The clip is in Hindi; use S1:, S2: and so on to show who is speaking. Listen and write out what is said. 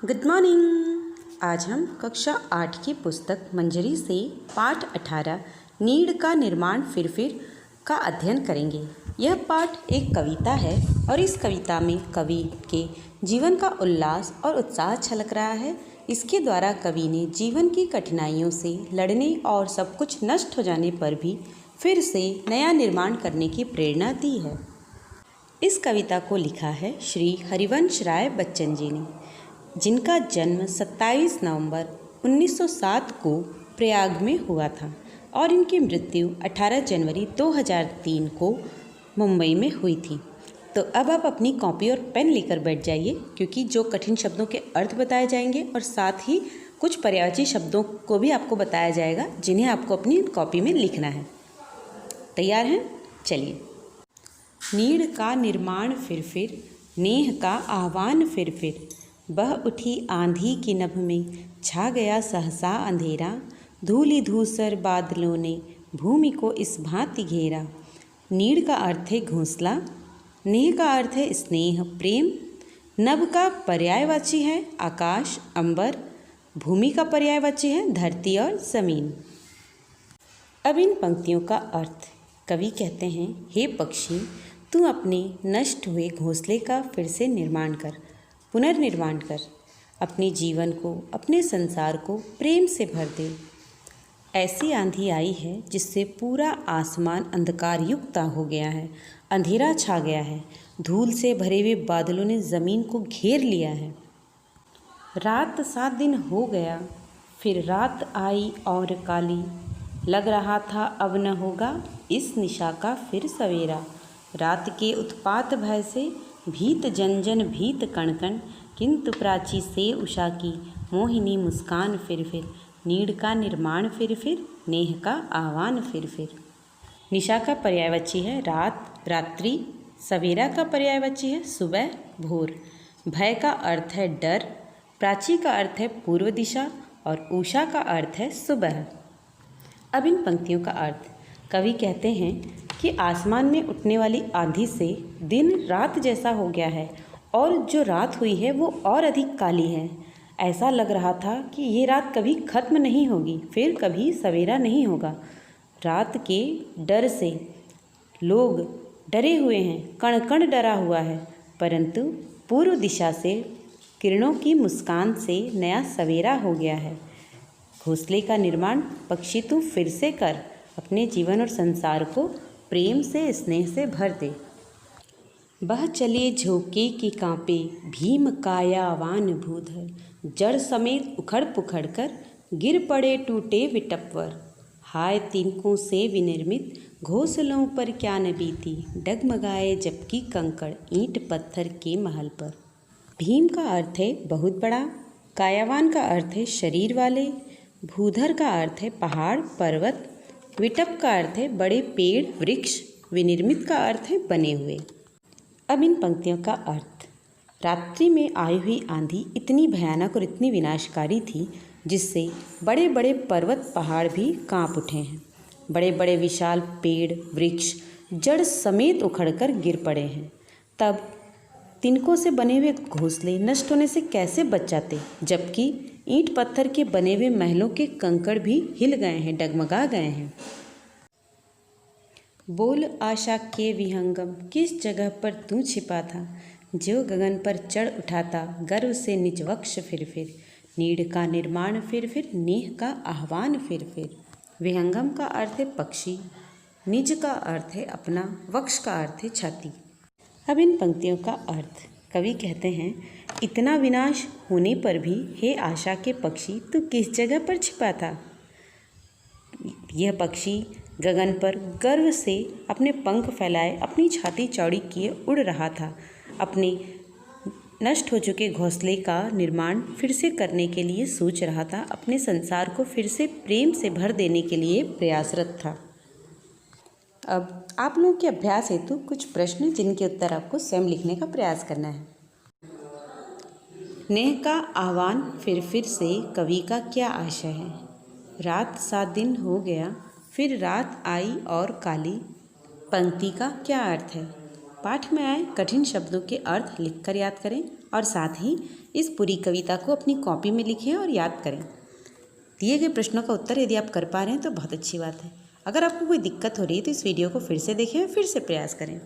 S1: Good morning. आज हम कक्षा 8 की पुस्तक मंजरी से पाठ 18 नीड़ का निर्माण फिर का अध्ययन करेंगे। यह पाठ एक कविता है और इस कविता में कवि के जीवन का उल्लास और उत्साह छलक रहा है। इसके द्वारा कवि ने जीवन की कठिनाइयों से लड़ने और सब कुछ नष्ट हो जाने पर भी फिर से नया निर्माण करने की प्रेरणा दी है। इस कविता को लिखा है श्री हरिवंश राय बच्चन जी ने, जिनका जन्म 27 नवंबर 1907 को प्रयाग में हुआ था और इनकी मृत्यु 18 जनवरी 2003 को मुंबई में हुई थी। तो अब आप अपनी कॉपी और पेन लेकर बैठ जाइए, क्योंकि जो कठिन शब्दों के अर्थ बताए जाएंगे और साथ ही कुछ पर्यायवाची शब्दों को भी आपको बताया जाएगा, जिन्हें आपको अपनी कॉपी में लिखना है। तैयार हैं? चलिए। नीड़ का निर्माण फिर, नेह का आह्वान फिर, बह उठी आंधी की नभ में, छा गया सहसा अंधेरा, धूलि धूसर बादलों ने भूमि को इस भांति घेरा। नीड़ का अर्थ है घोंसला, नेह का अर्थ है स्नेह प्रेम, नभ का पर्यायवाची है आकाश अंबर, भूमि का पर्यायवाची है धरती और जमीन। अब इन पंक्तियों का अर्थ। कवि कहते हैं, हे पक्षी, तू अपने नष्ट हुए घोंसले का फिर से निर्माण कर, पुनर्निर्माण कर, अपने जीवन को, अपने संसार को प्रेम से भर दे। ऐसी आंधी आई है जिससे पूरा आसमान अंधकार युक्त हो गया है, अंधेरा छा गया है, धूल से भरे हुए बादलों ने ज़मीन को घेर लिया है। रात 7 दिन हो गया, फिर रात आई और काली, लग रहा था अब न होगा इस निशा का फिर सवेरा। रात के उत्पात भय से भीत जन भीत कण कण, किंतु प्राची से उषा की मोहिनी मुस्कान फिर, नीड़ का निर्माण फिर, नेह का आह्वान फिर। निशा का पर्यायवाची है रात रात्रि, सवेरा का पर्यायवाची है सुबह भोर, भय का अर्थ है डर, प्राची का अर्थ है पूर्व दिशा और उषा का अर्थ है सुबह। अब इन पंक्तियों का अर्थ। कवि कहते हैं कि आसमान में उठने वाली आंधी से दिन रात जैसा हो गया है और जो रात हुई है वो और अधिक काली है। ऐसा लग रहा था कि ये रात कभी ख़त्म नहीं होगी, फिर कभी सवेरा नहीं होगा। रात के डर से लोग डरे हुए हैं, कण कण डरा हुआ है, परंतु पूर्व दिशा से किरणों की मुस्कान से नया सवेरा हो गया है। घोंसले का निर्माण पक्षी तू फिर से कर, अपने जीवन और संसार को प्रेम से स्नेह से भर दे। बह चले झोंके की कांपे भीम कायावान भूधर, जड़ समेत उखड़ पुखड़ कर गिर पड़े टूटे विटपवर। हाय तिनकों से विनिर्मित घोंसलों पर क्या न बीती, डगमगाए जबकि कंकड़ ईंट पत्थर के महल पर। भीम का अर्थ है बहुत बड़ा, कायावान का अर्थ है शरीर वाले, भूधर का अर्थ है पहाड़ पर्वत, विटप का अर्थ है बड़े पेड़ वृक्ष, विनिर्मित का अर्थ है बने हुए। अब इन पंक्तियों का अर्थ। रात्रि में आई हुई आंधी इतनी भयानक और इतनी विनाशकारी थी जिससे बड़े बड़े पर्वत पहाड़ भी कांप उठे हैं, बड़े बड़े विशाल पेड़ वृक्ष जड़ समेत उखड़कर गिर पड़े हैं। तब तिनकों से बने हुए घोंसले नष्ट होने से कैसे बच जाते, जबकि ईंट पत्थर के बने हुए महलों के कंकड़ भी हिल गए हैं, डगमगा गए हैं। बोल आशा के विहंगम, किस जगह पर तू छिपा था, जो गगन पर चढ़ उठा था गर्व से निज वक्ष फिर, नीड़ का निर्माण फिर, नेह का आह्वान फिर। विहंगम का अर्थ है पक्षी, निज का अर्थ है अपना, वक्ष का अर्थ है छाती। अब इन पंक्तियों का अर्थ। कवि कहते हैं, इतना विनाश होने पर भी हे आशा के पक्षी, तू किस जगह पर छिपा था। यह पक्षी गगन पर गर्व से अपने पंख फैलाए अपनी छाती चौड़ी किए उड़ रहा था, अपने नष्ट हो चुके घोंसले का निर्माण फिर से करने के लिए सोच रहा था, अपने संसार को फिर से प्रेम से भर देने के लिए प्रयासरत था। अब आप लोगों के अभ्यास हेतु कुछ प्रश्न, जिनके उत्तर आपको स्वयं लिखने का प्रयास करना है। नेह का आह्वान फिर से कवि का क्या आशय है। रात 7 दिन हो गया, फिर रात आई और काली, पंक्ति का क्या अर्थ है। पाठ में आए कठिन शब्दों के अर्थ लिखकर याद करें और साथ ही इस पूरी कविता को अपनी कॉपी में लिखें और याद करें। दिए गए प्रश्नों का उत्तर यदि आप कर पा रहे हैं तो बहुत अच्छी बात है। अगर आपको कोई दिक्कत हो रही है तो इस वीडियो को फिर से देखें और फिर से प्रयास करें।